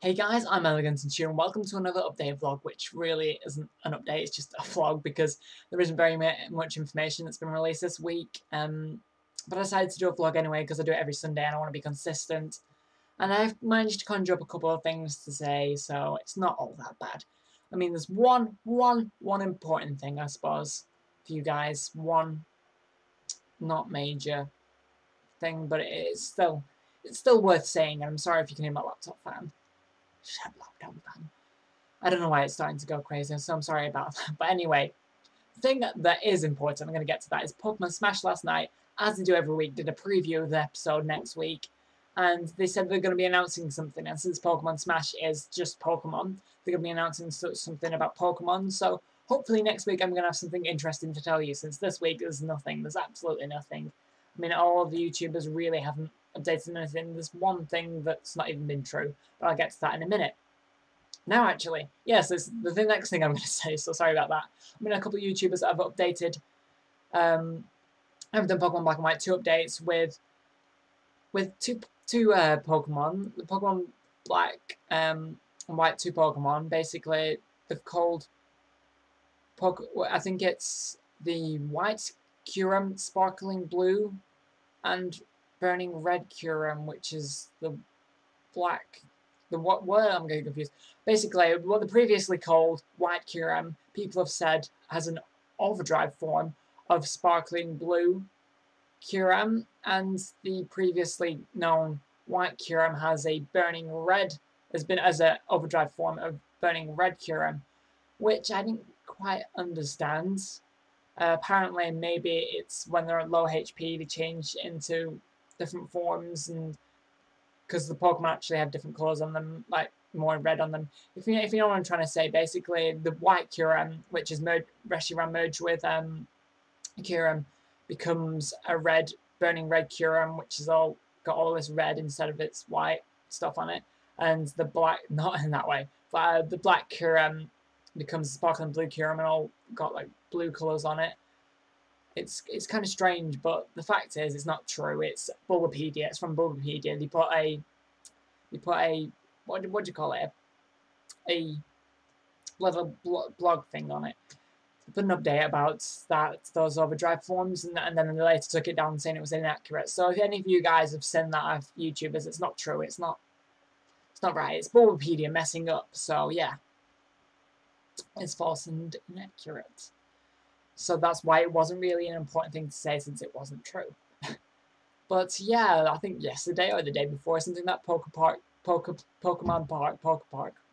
Hey guys, I'm Elegant and Cheer and welcome to another update vlog, which really isn't an update, it's just a vlog because there isn't very much information that's been released this week. But I decided to do a vlog anyway because I do it every Sunday and I want to be consistent. And I've managed to conjure up a couple of things to say, so it's not all that bad. I mean, there's one important thing, I suppose, for you guys. One not major thing, but it's still worth saying, and I'm sorry if you can hear my laptop fan. Shut laptop fan. I don't know why it's starting to go crazy, so I'm sorry about that. But anyway, the thing that is important, I'm going to get to that, is Pokemon Smash last night, as they do every week, did a preview of the episode next week. And they said they're going to be announcing something. And since Pokemon Smash is just Pokemon, they're going to be announcing something about Pokemon. So hopefully next week I'm going to have something interesting to tell you, since this week there's nothing. There's absolutely nothing. I mean, all of the YouTubers really haven't updated anything. There's one thing that's not even been true, but I'll get to that in a minute. Now, actually, yes, this is the next thing I'm going to say, so sorry about that. I mean, a couple of YouTubers that have updated, I've done Pokemon Black and White 2 updates with two Pokemon. The Pokemon Black and White 2 Pokemon, basically, they've called, I think it's the White Kyurem Sparkling Blue and Burning Red Kyurem, which is the Black. The what word? I'm getting confused. Basically, what they previously called White Kyurem, people have said has an overdrive form of Sparkling Blue Kyurem, and the previously known White Kyurem has a Burning Red, as an overdrive form of Burning Red Kyurem, which I didn't quite understand. Apparently, maybe it's when they're at low HP, they change into different forms, and because the Pokemon actually have different colours on them, like more red on them. If you know what I'm trying to say, basically the White Kyurem, which is Reshiram merged with Kyurem, becomes a red, burning red Kyurem, which is all got all this red instead of its white stuff on it, and the black, not in that way, but the black Kyurem becomes sparkling blue Kyurem and all got like blue colours on it. It's kind of strange, but the fact is, it's not true. It's Bulbapedia. It's from Bulbapedia. They put a what do you call it? A little blog thing on it. They put an update about those overdrive forms, and then they later took it down saying it was inaccurate. So if any of you guys have seen that of YouTubers, it's not true. It's not right. It's Bulbapedia messing up. So yeah, it's false and inaccurate. So that's why it wasn't really an important thing to say, since it wasn't true. But yeah, I think yesterday or the day before, something that Pokemon Park, I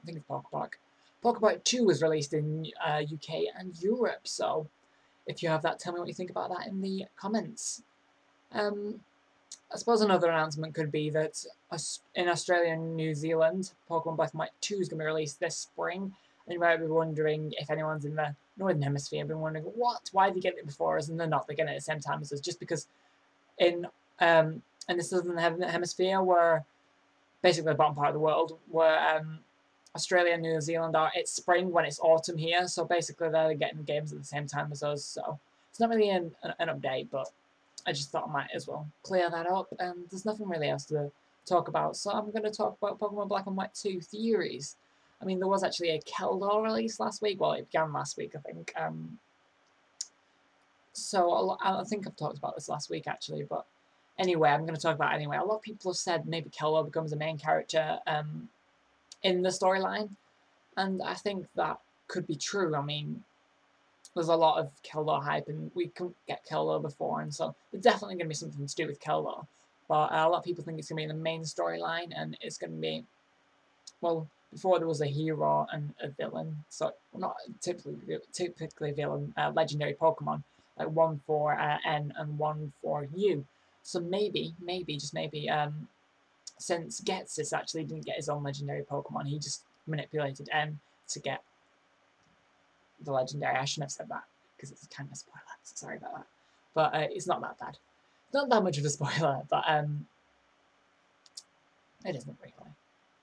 think it's Poke Park 2 was released in UK and Europe. So if you have that, tell me what you think about that in the comments. I suppose another announcement could be that in Australia and New Zealand, Pokemon Black and White 2 is going to be released this spring. And you might be wondering, if anyone's in the Northern Hemisphere, been wondering, what? Why did they get it before us? And they're not. They're getting it at the same time as us. Just because in the Southern Hemisphere, where basically the bottom part of the world, where Australia and New Zealand are, it's spring when it's autumn here. So basically they're getting games at the same time as us. So it's not really an update, but I just thought I might as well clear that up. And there's nothing really else to talk about. So I'm going to talk about Pokemon Black and White 2 theories. I mean, there was actually a Keldor release last week. Well, it began last week, I think. So I think I've talked about this last week, actually. But anyway, I'm going to talk about it anyway. A lot of people have said maybe Keldor becomes a main character in the storyline. And I think that could be true. I mean, there's a lot of Keldor hype, and we couldn't get Keldor before. And so there's definitely going to be something to do with Keldor. But a lot of people think it's going to be in the main storyline, and it's going to be, well, before there was a hero and a villain, so not typically villain, legendary Pokemon, like one for N and one for U. So maybe, just maybe, since Ghetsis actually didn't get his own legendary Pokemon, he just manipulated N to get the legendary. I shouldn't have said that, because it's kind of a spoiler, so sorry about that. But it's not that bad. It's not that much of a spoiler, but it isn't really.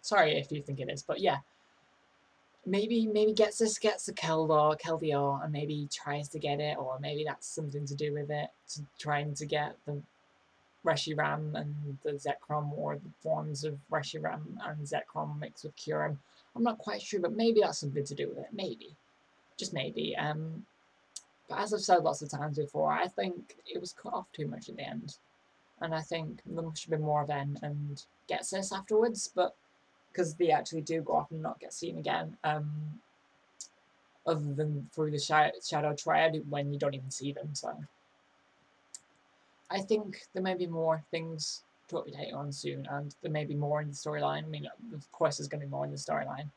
Sorry if you think it is, but yeah. Maybe gets a Keldor, and maybe tries to get it, or maybe that's something to do with it, trying to get Reshiram and the Zekrom, or the forms of Reshiram and Zekrom mixed with Kyurem. I'm not quite sure, but maybe that's something to do with it. Maybe. Just maybe. But as I've said lots of times before, I think it was cut off too much at the end. And I think there should be more of N and Ghetsis afterwards, but because they actually do go off and not get seen again, other than through the Shadow Triad when you don't even see them. So I think there may be more things to update on soon, and there may be more in the storyline. I mean, of course there's going to be more in the storyline.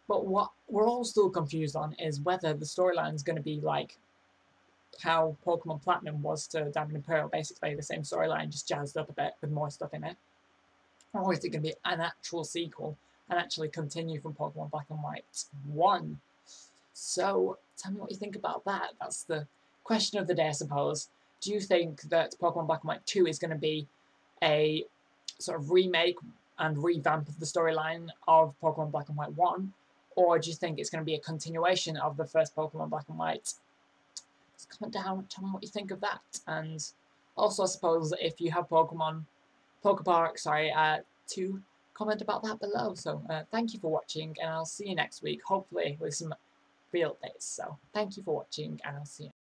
But what we're all still confused on is whether the storyline is going to be like how Pokemon Platinum was to Diamond and Pearl, basically the same storyline, just jazzed up a bit with more stuff in it. Or is it going to be an actual sequel and actually continue from Pokemon Black and White 1? So, tell me what you think about that. That's the question of the day, I suppose. Do you think that Pokemon Black and White 2 is going to be a sort of remake and revamp of the storyline of Pokemon Black and White 1? Or do you think it's going to be a continuation of the first Pokemon Black and White? Just comment down, tell me what you think of that. And also, I suppose, if you have Pokepark, to comment about that below. So, thank you for watching, and I'll see you next week, hopefully with some real updates. So, thank you for watching, and I'll see you